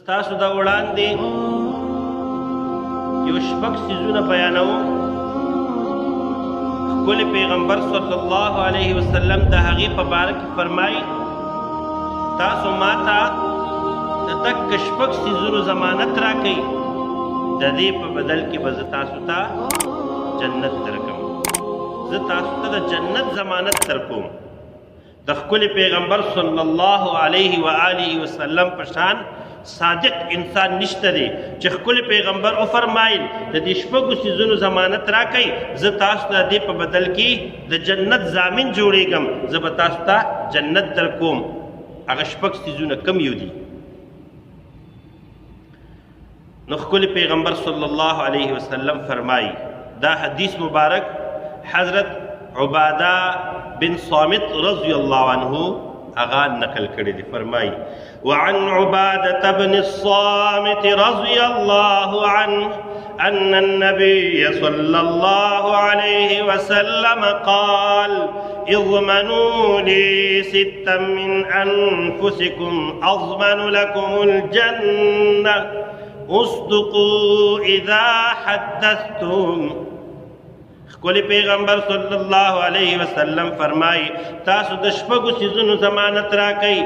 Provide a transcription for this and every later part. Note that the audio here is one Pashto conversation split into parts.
ستاسو د وړاندې یو شپږ څیزونه بیانوم. ښکلي پیغمبر صلی الله علیه وسلم د هغې په باره کې فرمایي تاسو ما ته د تک شپږ څیزونو ضمانت راکوئ، د دې په بدل کې به زه تاسو ته جنت درکوم. زه تاسو ته د جنت ضمانت درکوم. د ښکلي پیغمبر صلی الله علیه و آله وسلم په شان صادق انسان نشته دی چې ښکلي پیغمبر وفرمایل د دې شپږو څیزونو ضمانت راکوئ، زه تاسو ته د دې په بدل کې د جنت ضامن جوړېږم، زه به تاسو ته جنت درکوم. هغه شپږ څیزونه کم یو دي؟ نو ښکلي پیغمبر صلی الله علیه وسلم فرمایي، دا حدیث مبارک حضرت عباده بن صامت رضی الله عنه هغه نقل کړی دی. فرمایي وعن عبادة بن الصامت رضي الله عنه أن النبي صلى الله عليه وسلم قال اضمنوا لي ستا من أنفسكم أضمن لكم الجنة اصدقوا إذا حدثتم. ښکلي پیغمبر صلی الله علیه وسلم فرمایي تاسو د شپږو څیزونو ضمانت راکئ،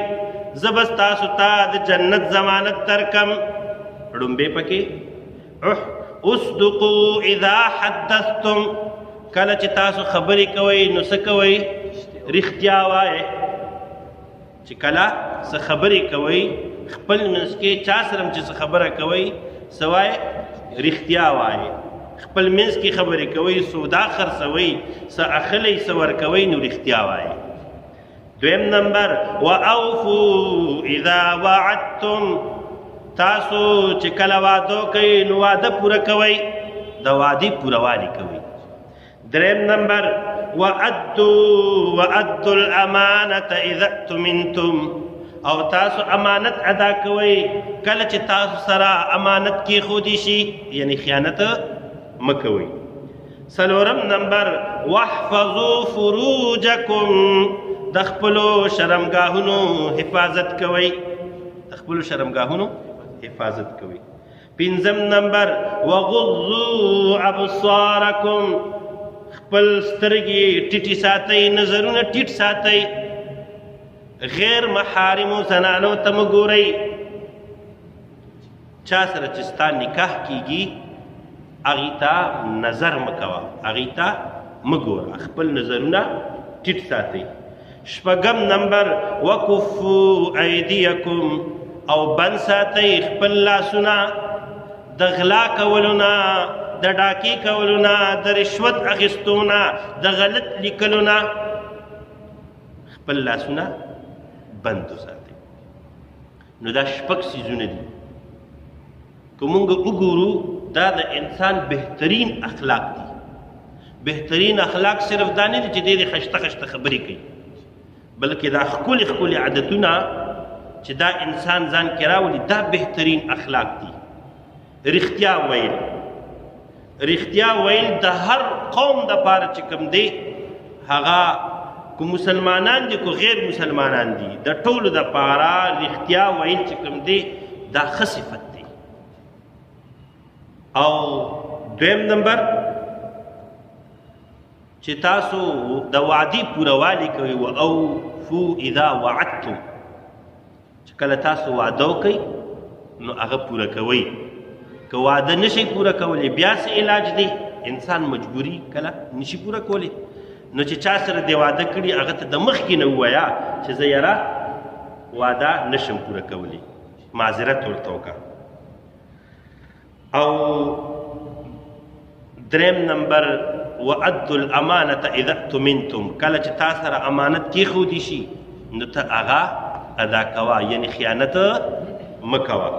زه بس تاسو ته د جنت ضمانت درکم. ړومبې پکې اصدقوا اذا حدثتم، کله چې تاسو خبرې کوئ نو څه کوئ؟ رښتیا وایئ. چې کله څه خبرې کوئ خپل منځ کې چا سره چې څه خبره کوئ څه وایئ؟ رښتیا وایئ. خپل منځ کې خبرې کوئ، سودا خرڅوئ، څه اخلئ څه ورکوئ نو رښتیا وایئ. دویم نمبر واوفوا اذا وعدتم، تاسو چې کله واده کوئ نو واده پوره کوئ، د وعدې پورهوالی کوئ. دریم نمبر وادوا الامانة اذا اؤتمنتم، او تاسو امانت ادا کوئ کله چې تاسو سره امانت کېښودی شي، یعنی خیانت مه کوئ. څلورم نمبر واحفظوا فروجکم، د خپلو شرمګاهونو حفاظت کوئ، د خپلو شرمګاهونو حفاظت کوئ. پنځم نمبر وغضوا ابصارکم، خپل سترګې ټیټې ساتئ، نظرونه ټیټ ساتئ، غیر محارمو زنانو ته مه ګورئ. چا سره چې ستا نکاح کیږي هغې ته نظر مه کوه، هغې ته مه ګوره، خپل نظرونه ټیټ ساتئ. شپږم نمبر وکفوا ایدیکم، او بند ساتئ خپل لاسونه د غلا کولو نه، د ډاکې کولو نه، د رشوت اخیستو نه، د غلط لیکلو نه، خپل لاسونه بند وساتئ. نو دا شپږ څیزونه دي. که مونږ وګورو دا د انسان بهترین اخلاق دي. بهترین اخلاق صرف دا نه دي چې ډېرې خشته خشته خبرې کوي، بلکې دا ښکلي ښکلي عادتونه چې دا انسان ځان کې راولي دا بهترین اخلاق دي. رښتیا ویل، رښتیا ویل د هر قوم دپاره چې کوم دی، هغه که مسلمانان دي که غیر مسلمانان دي، د ټولو دپاره رښتیا ویل چې کوم دی دا ښه صفت دی. او دویم نمبر چې تاسو د وعدې پورهوالی کوئ. واوفوا اذا وعدتم، چې کله تاسو واده وکئ نو هغه پوره کوئ. که واده نشئ پوره کولی بیا څه علاج دی؟ انسان مجبوري کله نشي پوره کولی، نو چې چا سره دې واده کړي هغه ته د مخکې نه ووایه چې زه یاره واده نشم پوره کولی، معذرت ورته وکړه. او دریم نمبر وادوا الامانة اذا اؤتمنتم، کله چې تا سره امانت کېښودی شي نو ته هغه ادا کوه، یعنی خیانت مه کوه.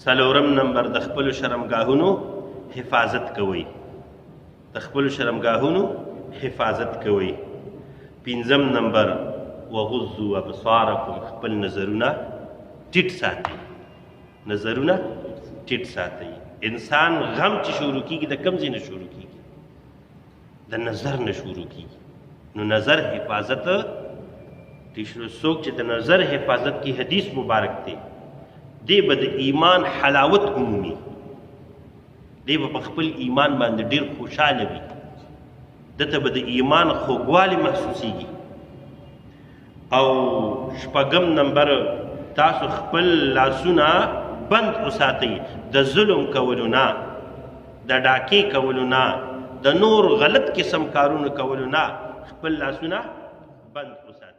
څلورم نمبر د خپلو شرمګاهونو حفاظت کوئ، د خپلو شرمګاهونو حفاظت کوئ. پنځم نمبر وغضوا ابصارکم، خپل نظرونه ټیټ ساتئ، نظرونه ټیټ ساتئ. انسان غم چې شروع کیږي د کوم ځای نه شروع کیږي؟ د نظر نه شروع کیږي. نو نظر حفاظت څوک چې د نظر حفاظت کی حدیث مبارک دی دی به د ایمان حلاوت عمومي، دی به په خپل ایمان باندې ډېر خوشحاله وي، دته به د ایمان خوږوالی محسوسیږي. او شپږم نمبر، تاسو خپل لاسونه بند وساتئ د ظلم کولو نه، د ډاکې کولو نه، د نور غلط قسم کارونو کولو نه، خپل لاسونه بند وساتئ.